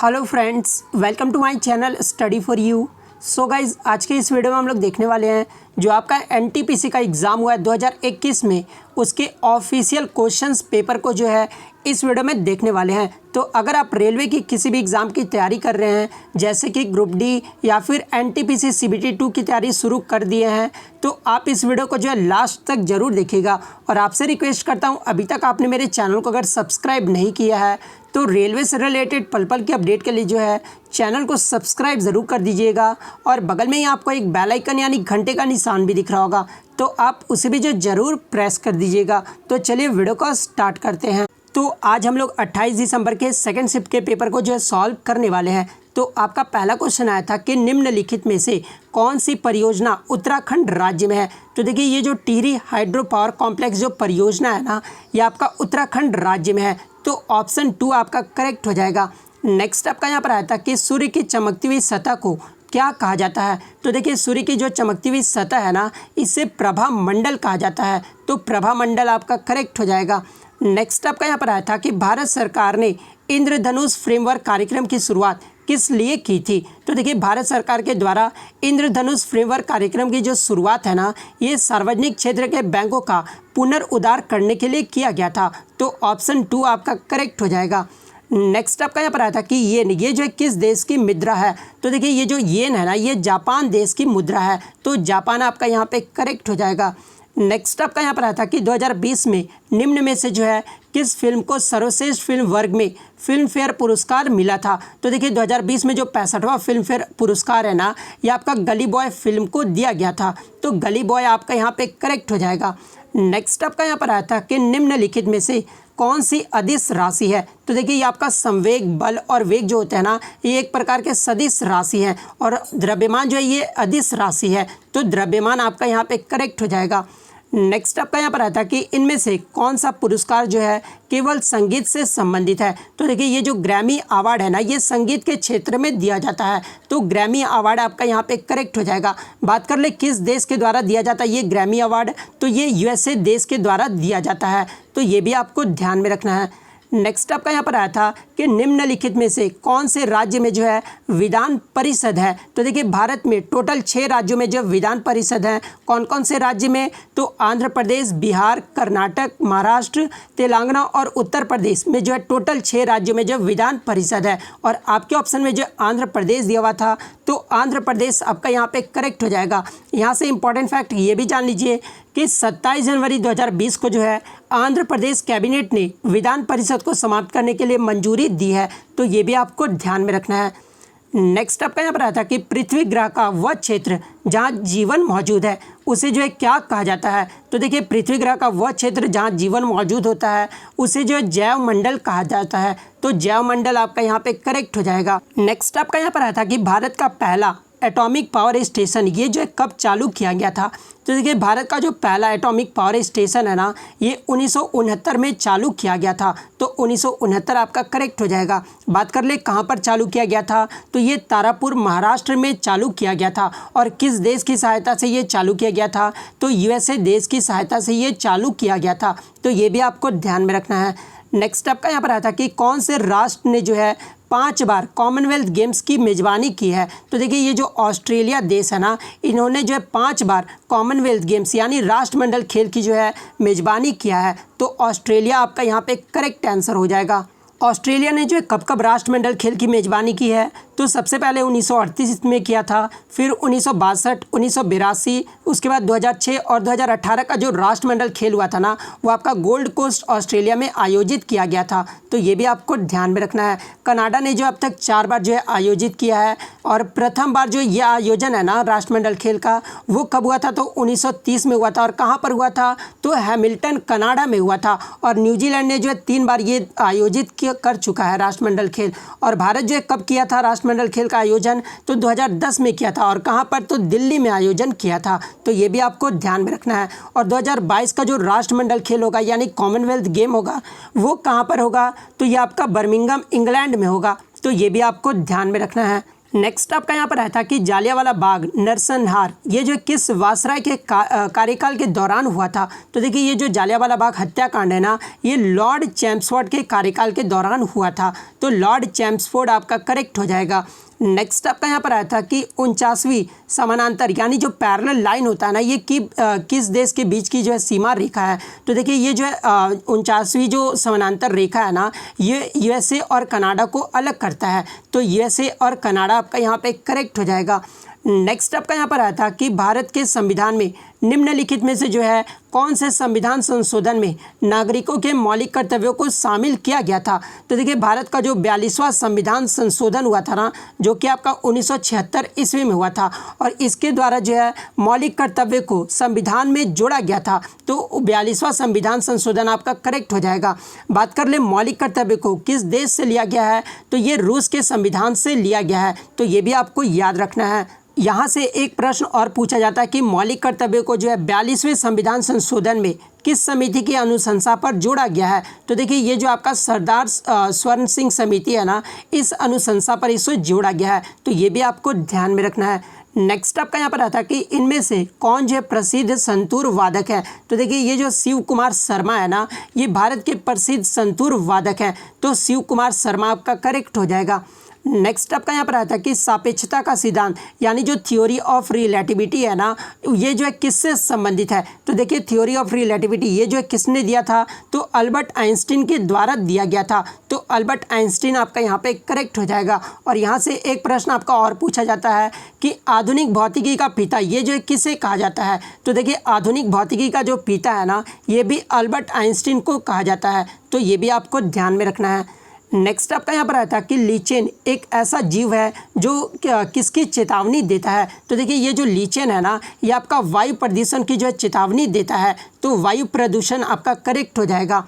Hello friends, welcome to my channel study for you. So guys, आज के इस video में हम लोग देखने वाले हैं जो आपका एनटीपीसी का एग्ज़ाम हुआ है 2021 में, उसके ऑफिशियल क्वेश्चंस पेपर को जो है इस वीडियो में देखने वाले हैं। तो अगर आप रेलवे की किसी भी एग्ज़ाम की तैयारी कर रहे हैं, जैसे कि ग्रुप डी या फिर एनटीपीसी सीबीटी 2 की तैयारी शुरू कर दिए हैं, तो आप इस वीडियो को जो है लास्ट तक ज़रूर देखिएगा। और आपसे रिक्वेस्ट करता हूं, अभी तक आपने मेरे चैनल को अगर सब्सक्राइब नहीं किया है तो रेलवे से रिलेटेड पल पल की अपडेट के लिए जो है चैनल को सब्सक्राइब ज़रूर कर दीजिएगा। और बगल में ही आपको एक बेल आइकन यानी घंटे का निशान भी दिख रहा होगा, तो आप उसे भी जो ज़रूर प्रेस कर दीजिएगा। तो चलिए वीडियो को स्टार्ट करते हैं। तो आज हम लोग 28 दिसंबर के सेकंड शिफ्ट के पेपर को जो है सॉल्व करने वाले हैं। तो आपका पहला क्वेश्चन आया था कि निम्नलिखित में से कौन सी परियोजना उत्तराखंड राज्य में है। तो देखिए, ये जो टिहरी हाइड्रो पावर कॉम्प्लेक्स जो परियोजना है ना, ये आपका उत्तराखंड राज्य में है। तो ऑप्शन 2 आपका करेक्ट हो जाएगा। नेक्स्ट आपका यहाँ पर आया था कि सूर्य की चमकती हुई सतह को क्या कहा जाता है। तो देखिए, सूर्य की जो चमकती हुई सतह है ना, इसे प्रभा मंडल कहा जाता है। तो प्रभा मंडल आपका करेक्ट हो जाएगा। नेक्स्ट आपका यहाँ पर आया था कि भारत सरकार ने इंद्रधनुष फ्रेमवर्क कार्यक्रम की शुरुआत किस लिए की थी। तो देखिए, भारत सरकार के द्वारा इंद्रधनुष फ्रेमवर्क कार्यक्रम की जो शुरुआत है ना, ये सार्वजनिक क्षेत्र के बैंकों का पुनर्उद्धार करने के लिए किया गया था। तो ऑप्शन 2 आपका करेक्ट हो जाएगा। नेक्स्ट आपका यहाँ पर आया था कि ये जो है किस देश की मुद्रा है। तो देखिए, ये जो येन है ना, ये जापान देश की मुद्रा है। तो जापान आपका यहाँ पे करेक्ट हो जाएगा। नेक्स्ट आपका यहाँ पर आया था कि 2020 में निम्न में से जो है किस फिल्म को सर्वश्रेष्ठ फिल्म वर्ग में फिल्म फेयर पुरस्कार मिला था। तो देखिए, 2020 में जो 65वां फिल्म फेयर पुरस्कार है ना, ये आपका गली बॉय फिल्म को दिया गया था। तो गली बॉय आपका यहाँ पे करेक्ट हो जाएगा। नेक्स्ट आपका यहाँ पर आया था कि निम्नलिखित में से कौन सी अदिश राशि है। तो देखिए, ये आपका संवेग, बल और वेग जो होते हैं ना, ये एक प्रकार के सदिश राशि हैं, और द्रव्यमान जो है ये अदिश राशि है। तो द्रव्यमान आपका यहाँ पे करेक्ट हो जाएगा। नेक्स्ट आपका यहाँ पर आता है कि इनमें से कौन सा पुरस्कार जो है केवल संगीत से संबंधित है। तो देखिए, ये जो ग्रैमी अवार्ड है ना, ये संगीत के क्षेत्र में दिया जाता है। तो ग्रैमी अवार्ड आपका यहाँ पे करेक्ट हो जाएगा। बात कर ले किस देश के द्वारा दिया जाता है ये ग्रैमी अवार्ड, तो ये यूएसए देश के द्वारा दिया जाता है। तो ये भी आपको ध्यान में रखना है। नेक्स्ट आपका यहाँ पर आया था कि निम्नलिखित में से कौन से राज्य में जो है विधान परिषद है। तो देखिए, भारत में टोटल 6 राज्यों में जो विधान परिषद है। कौन कौन से राज्य में, तो आंध्र प्रदेश, बिहार, कर्नाटक, महाराष्ट्र, तेलंगाना और उत्तर प्रदेश में जो है टोटल 6 राज्यों में जो विधान परिषद है। और आपके ऑप्शन में जो आंध्र प्रदेश दिया हुआ था, तो आंध्र प्रदेश आपका यहाँ पे करेक्ट हो जाएगा। यहाँ से इंपॉर्टेंट फैक्ट ये भी जान लीजिए कि 27 जनवरी 2020 को जो है आंध्र प्रदेश कैबिनेट ने विधान परिषद को समाप्त करने के लिए मंजूरी दी है। तो ये भी आपको ध्यान में रखना है। नेक्स्ट आपका यहाँ पर आता है कि पृथ्वी ग्रह का वह क्षेत्र जहाँ जीवन मौजूद है, उसे जो है क्या कहा जाता है। तो देखिए, पृथ्वी ग्रह का वह क्षेत्र जहाँ जीवन मौजूद होता है, उसे जो है जैव मंडल कहा जाता है। तो जैव मंडल आपका यहाँ पे करेक्ट हो जाएगा। नेक्स्ट आपका यहाँ पर आया था कि भारत का पहला एटॉमिक पावर स्टेशन ये जो है कब चालू किया गया था। तो देखिए, भारत का जो पहला एटॉमिक पावर स्टेशन है ना, ये 1969 में चालू किया गया था। तो 1969 आपका करेक्ट हो जाएगा। बात कर ले कहाँ पर चालू किया गया था, तो ये तारापुर महाराष्ट्र में चालू किया गया था। और किस देश की सहायता से ये चालू किया गया था, तो यूएसए देश की सहायता से ये चालू किया गया था। तो ये भी आपको ध्यान में रखना है। नेक्स्ट आपका यहाँ पर आया था कि कौन से राष्ट्र ने जो है 5 बार कॉमनवेल्थ गेम्स की मेज़बानी की है। तो देखिए, ये जो ऑस्ट्रेलिया देश है ना, इन्होंने जो है 5 बार कॉमनवेल्थ गेम्स यानी राष्ट्रमंडल खेल की जो है मेज़बानी किया है। तो ऑस्ट्रेलिया आपका यहाँ पे करेक्ट आंसर हो जाएगा। ऑस्ट्रेलिया ने जो है कब कब राष्ट्रमंडल खेल की मेज़बानी की है, तो सबसे पहले 1938 में किया था, फिर 1962, 1982, उसके बाद 2006 और 2018 का जो राष्ट्रमंडल खेल हुआ था ना, वो आपका गोल्ड कोस्ट ऑस्ट्रेलिया में आयोजित किया गया था। तो ये भी आपको ध्यान में रखना है। कनाडा ने जो अब तक 4 बार जो है आयोजित किया है, और प्रथम बार जो ये आयोजन है ना राष्ट्रमंडल खेल का, वो कब हुआ था, तो 1930 में हुआ था। और कहाँ पर हुआ था, तो हैमिल्टन कनाडा में हुआ था। और न्यूजीलैंड ने जो है 3 बार ये आयोजित कर चुका है राष्ट्रमंडल खेल। और भारत जो है कब किया था राष्ट्रमंडल खेल का आयोजन, तो 2010 में किया था। और कहाँ पर, तो दिल्ली में आयोजन किया था। तो ये भी आपको ध्यान में रखना है। और 2022 का जो राष्ट्रमंडल खेल होगा यानी कॉमनवेल्थ गेम होगा, वो कहाँ पर होगा, तो ये आपका बर्मिंघम इंग्लैंड में होगा। तो ये भी आपको ध्यान में रखना है। नेक्स्ट आपका यहाँ पर आया था कि जालियांवाला बाग नरसंहार ये जो किस वायसराय के कार्यकाल के दौरान हुआ था। तो देखिए ये जो जालियांवाला बाग हत्याकांड है ना, ये लॉर्ड चैम्सफोर्ड के कार्यकाल के दौरान हुआ था। तो लॉर्ड चैम्सफोर्ड आपका करेक्ट हो जाएगा। नेक्स्ट आपका यहाँ पर आया था कि 49वीं समानांतर यानी जो पैरेलल लाइन होता है ना, ये किस देश के बीच की जो है सीमा रेखा है। तो देखिए ये जो है 49वीं जो समानांतर रेखा है ना, ये यूएसए और कनाडा को अलग करता है। तो यूएसए और कनाडा आपका यहाँ पे करेक्ट हो जाएगा। नेक्स्ट आपका यहाँ पर आया था कि भारत के संविधान में निम्नलिखित में से जो है कौन से संविधान संशोधन में नागरिकों के मौलिक कर्तव्यों को शामिल किया गया था। तो देखिए भारत का जो 42वां संविधान संशोधन हुआ था ना, जो कि आपका 1976 ईस्वी में हुआ था, और इसके द्वारा जो है मौलिक कर्तव्य को संविधान में जोड़ा गया था। तो 42वां संविधान संशोधन आपका करेक्ट हो जाएगा। बात कर ले मौलिक कर्तव्य को किस देश से लिया गया है, तो ये रूस के संविधान से लिया गया है। तो ये भी आपको याद रखना है। यहाँ से एक प्रश्न और पूछा जाता है कि मौलिक कर्तव्य को जो है 42वें संविधान संशोधन में किस समिति की अनुशंसा पर जोड़ा गया है। तो देखिए ये जो आपका सरदार स्वर्ण सिंह समिति है ना, इस अनुशंसा पर इसे जोड़ा गया है। तो ये भी आपको ध्यान में रखना है। नेक्स्ट आपका यहाँ पर आता है कि इनमें से कौन जो है प्रसिद्ध संतूर वादक है। तो देखिए ये जो शिव कुमार शर्मा है ना, ये भारत के प्रसिद्ध संतूर वादक हैं। तो शिव कुमार शर्मा आपका करेक्ट हो जाएगा। नेक्स्ट आपका यहाँ पर आता है कि सापेक्षता का सिद्धांत यानी जो थ्योरी ऑफ रिलेटिविटी है ना, ये जो है किससे संबंधित है। तो देखिए थ्योरी ऑफ रिलेटिविटी ये जो है किसने दिया था, तो अल्बर्ट आइंस्टीन के द्वारा दिया गया था। तो अल्बर्ट आइंस्टीन आपका यहाँ पे करेक्ट हो जाएगा। और यहाँ से एक प्रश्न आपका और पूछा जाता है कि आधुनिक भौतिकी का पिता ये जो है किसे कहा जाता है। तो देखिए आधुनिक भौतिकी का जो पिता है ना, ये भी अल्बर्ट आइंस्टीन को कहा जाता है। तो ये भी आपको ध्यान में रखना है। नेक्स्ट आपका यहाँ पर आता है कि लीचेन एक ऐसा जीव है जो किसकी चेतावनी देता है। तो देखिए ये जो लीचेन है ना, ये आपका वायु प्रदूषण की जो है चेतावनी देता है। तो वायु प्रदूषण आपका करेक्ट हो जाएगा।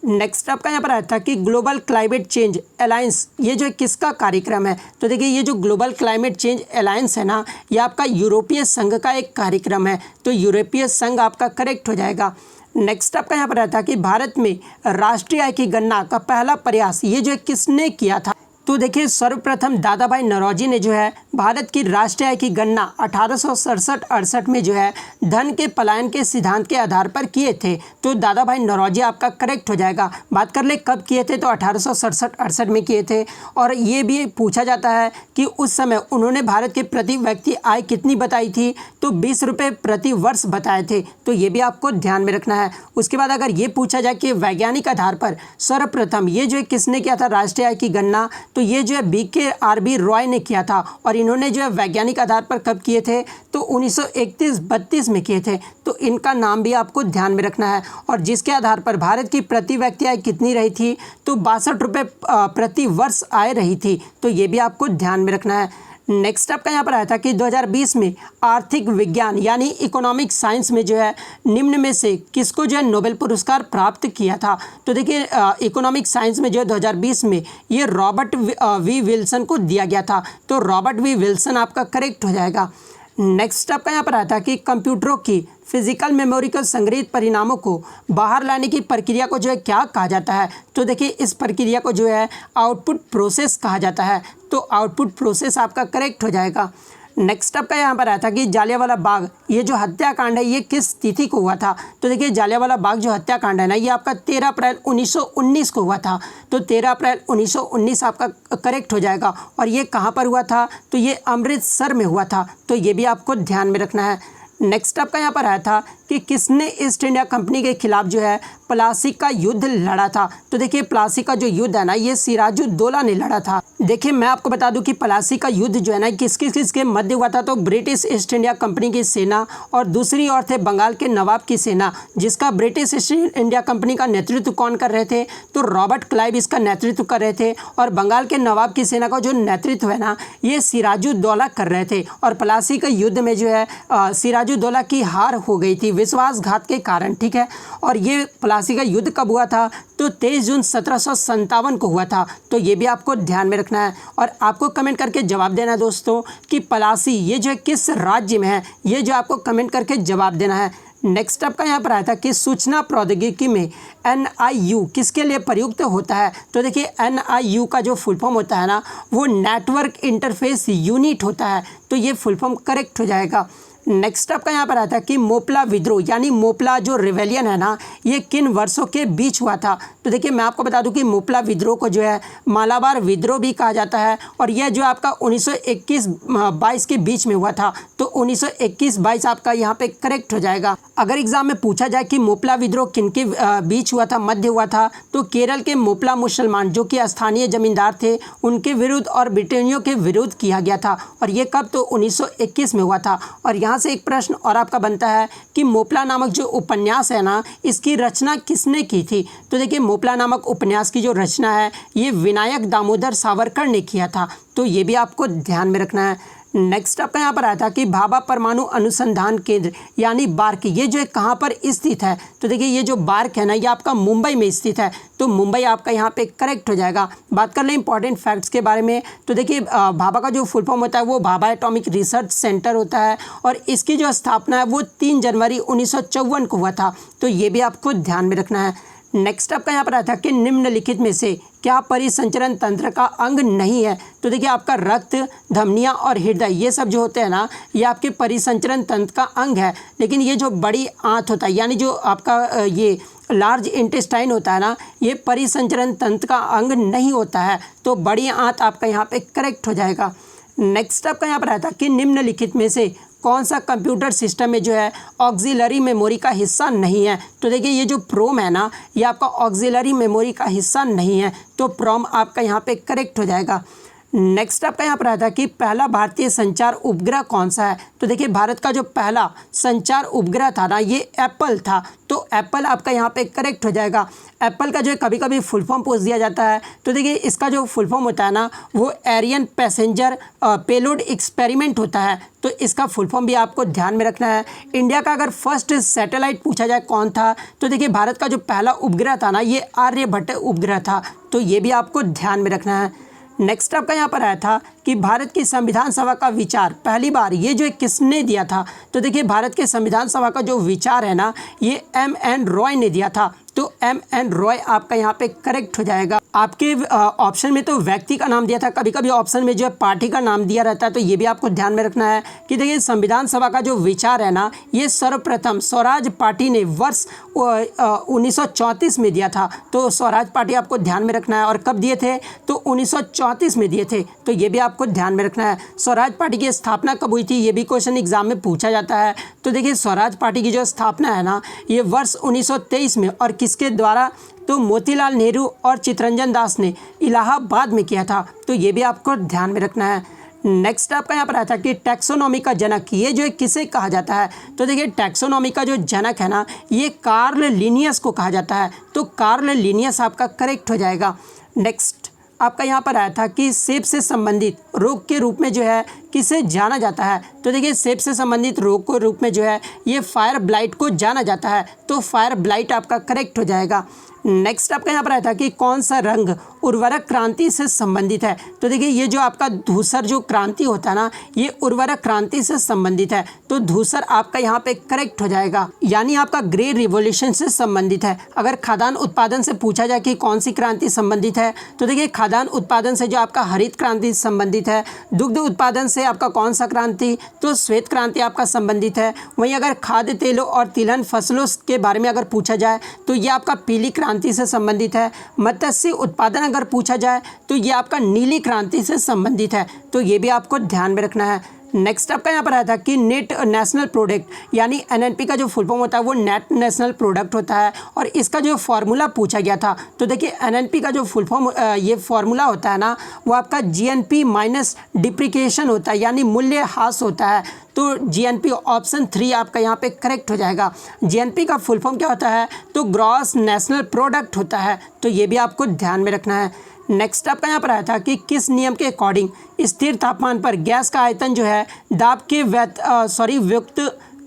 नेक्स्ट आपका यहाँ पर आया था कि ग्लोबल क्लाइमेट चेंज अलायंस ये जो है किसका कार्यक्रम है। तो देखिए ये जो ग्लोबल क्लाइमेट चेंज अलायंस है ना, ये आपका यूरोपीय संघ का एक कार्यक्रम है। तो यूरोपीय संघ आपका करेक्ट हो जाएगा। नेक्स्ट आपका यहाँ पर आता है कि भारत में राष्ट्रीय आय की गणना का पहला प्रयास ये जो है किसने किया था। तो देखिए सर्वप्रथम दादा भाई नौरोजी ने जो है भारत की राष्ट्रीय आय की गणना 1867-68 में जो है धन के पलायन के सिद्धांत के आधार पर किए थे। तो दादा भाई नौरोजी आपका करेक्ट हो जाएगा। बात कर ले कब किए थे, तो 1867-68 में किए थे। और ये भी पूछा जाता है कि उस समय उन्होंने भारत के प्रति व्यक्ति आय कितनी बताई थी, तो 20 रुपये प्रति वर्ष बताए थे। तो ये भी आपको ध्यान में रखना है। उसके बाद अगर ये पूछा जाए कि वैज्ञानिक आधार पर सर्वप्रथम ये जो है किसने किया था राष्ट्रीय आय की गणना, तो ये जो है BKRB रॉय ने किया था। और इन्होंने जो है वैज्ञानिक आधार पर कब किए थे, तो 1931-32 में किए थे। तो इनका नाम भी आपको ध्यान में रखना है। और जिसके आधार पर भारत की प्रति व्यक्ति आय कितनी रही थी, तो 62 रुपये प्रति वर्ष आय रही थी। तो ये भी आपको ध्यान में रखना है। नेक्स्ट आपका यहाँ पर आया था कि 2020 में आर्थिक विज्ञान यानी इकोनॉमिक साइंस में जो है निम्न में से किसको जो है नोबेल पुरस्कार प्राप्त किया था। तो देखिए इकोनॉमिक साइंस में जो है 2020 में ये रॉबर्ट वी विल्सन को दिया गया था। तो रॉबर्ट वी विल्सन आपका करेक्ट हो जाएगा। नेक्स्ट आपका यहाँ पर आता है कि कंप्यूटरों की फिजिकल मेमोरी के संग्रहित परिणामों को बाहर लाने की प्रक्रिया को जो है क्या कहा जाता है। तो देखिए इस प्रक्रिया को जो है आउटपुट प्रोसेस कहा जाता है। तो आउटपुट प्रोसेस आपका करेक्ट हो जाएगा। नेक्स्ट आपका यहाँ पर आया था कि जालियांवाला बाग ये जो हत्याकांड है ये किस तिथि को हुआ था। तो देखिए जालियांवाला बाग जो हत्याकांड है ना, ये आपका 13 अप्रैल 1919 को हुआ था। तो 13 अप्रैल 1919 आपका करेक्ट हो जाएगा। और ये कहाँ पर हुआ था, तो ये अमृतसर में हुआ था। तो ये भी आपको ध्यान में रखना है। नेक्स्ट आपका यहाँ पर आया था कि किसने ईस्ट इंडिया कंपनी के खिलाफ जो है प्लासी का युद्ध लड़ा था। तो देखिए प्लासी का जो युद्ध है ना, ये सिराजुद्दौला ने लड़ा था। देखिए मैं आपको बता दूं कि प्लासी का युद्ध जो है ना किसके मध्य हुआ था, तो ब्रिटिश ईस्ट इंडिया कंपनी की सेना और दूसरी ओर थे बंगाल के नवाब की सेना, जिसका ब्रिटिश ईस्ट इंडिया कंपनी का नेतृत्व कौन कर रहे थे, तो रॉबर्ट क्लाइव इसका नेतृत्व कर रहे थे। और बंगाल के नवाब की सेना का जो नेतृत्व है ना, ये सिराजुद्दौला कर रहे थे। और प्लासी के युद्ध में जो है सिराजुद्दौला की हार हो गई थी विश्वासघात के कारण, ठीक है। और ये प्लासी का युद्ध कब हुआ था, तो 23 जून 1757 को हुआ था। तो ये भी आपको ध्यान में रखना है। और आपको कमेंट करके जवाब देना है दोस्तों कि प्लासी ये जो है किस राज्य में है, ये जो आपको कमेंट करके जवाब देना है। नेक्स्ट आपका यहाँ पर आया था कि सूचना प्रौद्योगिकी में NIU किसके लिए प्रयुक्त होता है। तो देखिए NIU का जो फुल फॉर्म होता है ना वो नेटवर्क इंटरफेस यूनिट होता है, तो ये फुल फॉर्म करेक्ट हो जाएगा। नेक्स्ट आपका यहाँ पर आता है कि मोपला विद्रोह यानी मोपला जो रिवेलियन है ना ये किन वर्षों के बीच हुआ था। तो देखिए मैं आपको बता दूं कि मोपला विद्रोह को जो है मालाबार विद्रोह भी कहा जाता है और यह जो आपका 1921-22 के बीच में हुआ था। तो 1921-22 आपका यहाँ पे करेक्ट हो जाएगा। अगर एग्जाम में पूछा जाए कि मोपला विद्रोह किन के बीच हुआ था, मध्य हुआ था, तो केरल के मोपला मुसलमान जो कि स्थानीय जमींदार थे उनके विरुद्ध और ब्रिटेनियों के विरुद्ध किया गया था और ये कब, तो 1921 में हुआ था। और यहाँ से एक प्रश्न और आपका बनता है कि मोपला नामक जो उपन्यास है ना इसकी रचना किसने की थी। तो देखिए मोपला नामक उपन्यास की जो रचना है ये विनायक दामोदर सावरकर ने किया था, तो ये भी आपको ध्यान में रखना है। नेक्स्ट आपका यहाँ पर आया था कि भाभा परमाणु अनुसंधान केंद्र यानी बार्क ये जो है कहाँ पर स्थित है। तो देखिए ये जो बार्क है ना ये आपका मुंबई में स्थित है, तो मुंबई आपका यहाँ पे करेक्ट हो जाएगा। बात कर लें इंपॉर्टेंट फैक्ट्स के बारे में, तो देखिए भाभा का जो फुल फॉर्म होता है वो भाभा एटॉमिक रिसर्च सेंटर होता है और इसकी जो स्थापना है वो 3 जनवरी 1954 को हुआ था, तो ये भी आपको ध्यान में रखना है। नेक्स्ट आपका यहाँ पर आया था कि निम्नलिखित में से क्या परिसंचरण तंत्र का अंग नहीं है। तो देखिए आपका रक्त, धमनियाँ और हृदय ये सब जो होते हैं ना ये आपके परिसंचरण तंत्र का अंग है, लेकिन ये जो बड़ी आंत होता है यानी जो आपका ये लार्ज इंटेस्टाइन होता है ना ये परिसंचरण तंत्र का अंग नहीं होता है, तो बड़ी आंत आपका यहाँ पे करेक्ट हो जाएगा। नेक्स्ट आपका यहाँ पर आया था कि निम्नलिखित में से कौन सा कंप्यूटर सिस्टम में जो है ऑक्सिलरी मेमोरी का हिस्सा नहीं है। तो देखिए ये जो प्रोम है ना ये आपका ऑक्सिलरी मेमोरी का हिस्सा नहीं है, तो प्रोम आपका यहाँ पे करेक्ट हो जाएगा। नेक्स्ट आपका यहाँ पर आता है कि पहला भारतीय संचार उपग्रह कौन सा है। तो देखिए भारत का जो पहला संचार उपग्रह था ना ये एप्पल था, तो एप्पल आपका यहाँ पे करेक्ट हो जाएगा। एप्पल का जो है कभी कभी फुल फॉर्म पूछ दिया जाता है, तो देखिए इसका जो फुल फॉर्म होता है ना वो एरियन पैसेंजर पेलोड एक्सपेरिमेंट होता है, तो इसका फुल फॉर्म भी आपको ध्यान में रखना है। इंडिया का अगर फर्स्ट सैटेलाइट पूछा जाए कौन था, तो देखिए भारत का जो पहला उपग्रह था ना ये आर्यभट्ट उपग्रह था, तो ये भी आपको ध्यान में रखना है। नेक्स्ट आपका यहाँ पर आया था कि भारत की संविधान सभा का विचार पहली बार ये जो किसने दिया था। तो देखिए भारत के संविधान सभा का जो विचार है ना ये M.N. रॉय ने दिया था, तो M.N. रॉय आपका यहाँ पे करेक्ट हो जाएगा। आपके ऑप्शन में तो व्यक्ति का नाम दिया था, कभी कभी ऑप्शन में जो है पार्टी का नाम दिया रहता है, तो ये भी आपको ध्यान में रखना है कि देखिए संविधान सभा का जो विचार है ना ये सर्वप्रथम स्वराज पार्टी ने वर्ष 1934 में दिया था, तो स्वराज पार्टी आपको ध्यान में रखना है। और कब दिए थे, तो 1934 में दिए थे, तो ये भी आपको ध्यान में रखना है। स्वराज पार्टी की स्थापना कब हुई थी ये भी क्वेश्चन एग्जाम में पूछा जाता है। तो देखिए स्वराज पार्टी की जो स्थापना है ना ये वर्ष 1923 में, और किसके द्वारा, तो मोतीलाल नेहरू और चित्तरंजन दास ने इलाहाबाद में किया था, तो ये भी आपको ध्यान में रखना है। नेक्स्ट आपका यहाँ पर आया था कि टैक्सोनॉमी का जनक ये जो है किसे कहा जाता है। तो देखिए टैक्सोनॉमी का जो जनक है ना ये कार्ल लिनियस को कहा जाता है, तो कार्ल लिनियस आपका करेक्ट हो जाएगा। नेक्स्ट आपका यहाँ पर आया था कि सेब से संबंधित रोग के रूप में जो है किसे जाना जाता है। तो देखिए सेब से संबंधित रोग के रूप में जो है ये फायर ब्लाइट को जाना जाता है, तो फायर ब्लाइट आपका करेक्ट हो जाएगा। नेक्स्ट आपका यहाँ पर आया था कि कौन सा रंग उर्वरक क्रांति से संबंधित है। तो देखिए ये जो आपका धूसर जो क्रांति होता है ना ये उर्वरक क्रांति से संबंधित है, तो धूसर आपका यहाँ पे करेक्ट हो जाएगा, यानी आपका ग्रे रिवॉल्यूशन से संबंधित है। अगर खाद्यान्न उत्पादन से पूछा जाए कि कौन सी क्रांति संबंधित है, तो देखिए खाद्यान्न उत्पादन से जो आपका हरित क्रांति संबंधित है। दुग्ध उत्पादन से आपका कौन सा क्रांति, तो श्वेत क्रांति आपका संबंधित है। वहीं अगर खाद्य तेलों और तिलहन फसलों के बारे में अगर पूछा जाए तो ये आपका पीली क्रांति से संबंधित है। मत्स्य उत्पादन अगर पूछा जाए तो ये आपका नीली क्रांति से संबंधित है, तो ये भी आपको ध्यान में रखना है। नेक्स्ट आपका यहाँ पर आया था कि नेट नेशनल प्रोडक्ट यानी NNP का जो फुल फॉर्म होता है वो नेट नेशनल प्रोडक्ट होता है, और इसका जो फॉर्मूला पूछा गया था। तो देखिए NNP का जो फुल फॉर्म ये फॉर्मूला होता है ना वो आपका GNP माइनस डिप्रिकेशन होता है, यानी मूल्य ह्रास होता है, तो GNP ऑप्शन 3 आपका यहाँ पे करेक्ट हो जाएगा। GNP का फुल फॉर्म क्या होता है, तो ग्रॉस नेशनल प्रोडक्ट होता है, तो ये भी आपको ध्यान में रखना है। नेक्स्ट आपका यहाँ पर आया था कि किस नियम के अकॉर्डिंग स्थिर तापमान पर गैस का आयतन जो है दाब के व्युक्त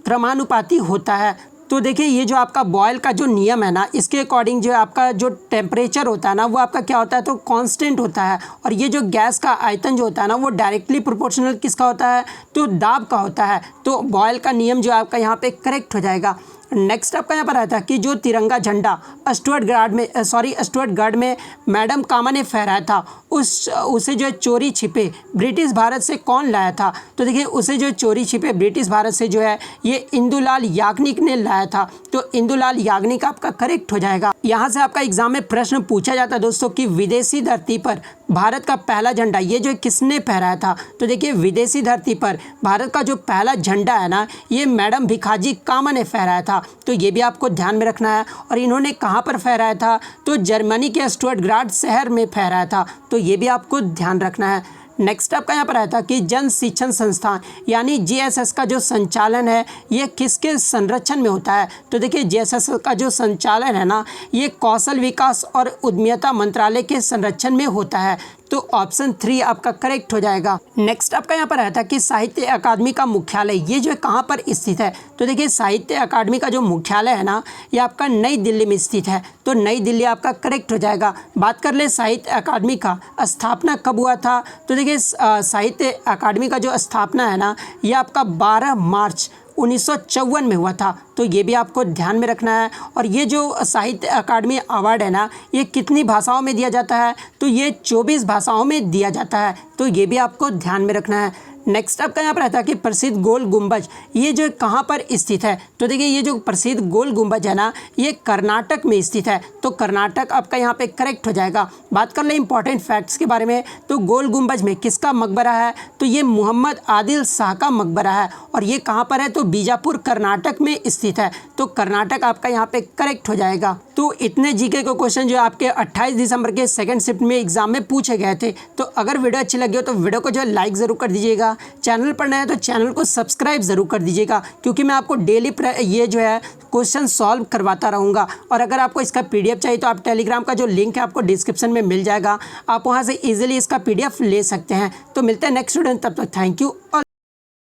क्रमानुपाती होता है। तो देखिए ये जो आपका बॉयल का जो नियम है ना इसके अकॉर्डिंग जो आपका जो टेम्परेचर होता है ना वो आपका क्या होता है, तो कांस्टेंट होता है, और ये जो गैस का आयतन जो होता है ना वो डायरेक्टली प्रोपोर्शनल किसका होता है, तो दाब का होता है, तो बॉयल का नियम जो आपका यहाँ पे करेक्ट हो जाएगा। नेक्स्ट आपका यहाँ पर आता है कि जो तिरंगा झंडा स्टुअर्टगढ़ में मैडम कामा ने फहराया था उसे जो है चोरी छिपे ब्रिटिश भारत से कौन लाया था? तो देखिए उसे जो चोरी छिपे ब्रिटिश भारत से जो है ये इंदुलाल याग्निक ने लाया था। तो इंदुलाल याग्निक आपका करेक्ट हो जाएगा। यहाँ से आपका एग्जाम में प्रश्न पूछा जाता है दोस्तों कि विदेशी धरती पर भारत का पहला झंडा ये जो किसने फहराया था? तो देखिए विदेशी धरती पर भारत का जो पहला झंडा है ना ये मैडम भिखाजी कामा ने फहराया था। तो ये भी आपको ध्यान में रखना है। और इन्होंने कहाँ पर फहराया था? तो जर्मनी के स्टुअर्टगढ़ शहर में फहराया था। तो ये भी आपको ध्यान रखना है। नेक्स्ट आपका यहाँ पर आया था कि जन शिक्षण संस्थान यानी JSS का जो संचालन है ये किसके संरक्षण में होता है? तो देखिए JSS का जो संचालन है ना ये कौशल विकास और उद्यमिता मंत्रालय के संरक्षण में होता है। तो ऑप्शन 3 आपका करेक्ट हो जाएगा। नेक्स्ट आपका यहाँ पर आया था कि साहित्य अकादमी का मुख्यालय ये जो है कहाँ पर स्थित है? तो देखिए साहित्य अकादमी का जो मुख्यालय है ना ये आपका नई दिल्ली में स्थित है। तो नई दिल्ली आपका करेक्ट हो जाएगा। बात कर ले साहित्य अकादमी का स्थापना कब हुआ था? तो देखिए साहित्य अकादमी का जो स्थापना है ना ये आपका 12 मार्च 1954 में हुआ था। तो ये भी आपको ध्यान में रखना है। और ये जो साहित्य अकादमी अवार्ड है ना ये कितनी भाषाओं में दिया जाता है? तो ये 24 भाषाओं में दिया जाता है। तो ये भी आपको ध्यान में रखना है। नेक्स्ट आपका यहाँ पर आता है कि प्रसिद्ध गोल गुंबज ये जो कहाँ पर स्थित है? तो देखिए ये जो प्रसिद्ध गोल गुंबज है ना ये कर्नाटक में स्थित है। तो कर्नाटक आपका यहाँ पे करेक्ट हो जाएगा। बात कर ले इंपॉर्टेंट फैक्ट्स के बारे में तो गोल गुंबज में किसका मकबरा है? तो ये मोहम्मद आदिल शाह का मकबरा है। और ये कहाँ पर है? तो बीजापुर कर्नाटक में स्थित है। तो कर्नाटक आपका यहाँ पे करेक्ट हो जाएगा। तो इतने जीके के क्वेश्चन जो आपके 28 दिसंबर के सेकंड शिफ्ट में एग्जाम में पूछे गए थे। तो अगर वीडियो अच्छी लगी हो तो वीडियो को जो है लाइक ज़रूर कर दीजिएगा। चैनल पर नया है तो चैनल को सब्सक्राइब ज़रूर कर दीजिएगा क्योंकि मैं आपको डेली ये जो है क्वेश्चन सॉल्व करवाता रहूँगा। और अगर आपको इसका PDF चाहिए तो आप टेलीग्राम का जो लिंक है आपको डिस्क्रिप्शन में मिल जाएगा। आप वहाँ से ईजिली इसका PDF ले सकते हैं। तो मिलते हैं नेक्स्ट वीडियो, तब तक थैंक यू ऑल।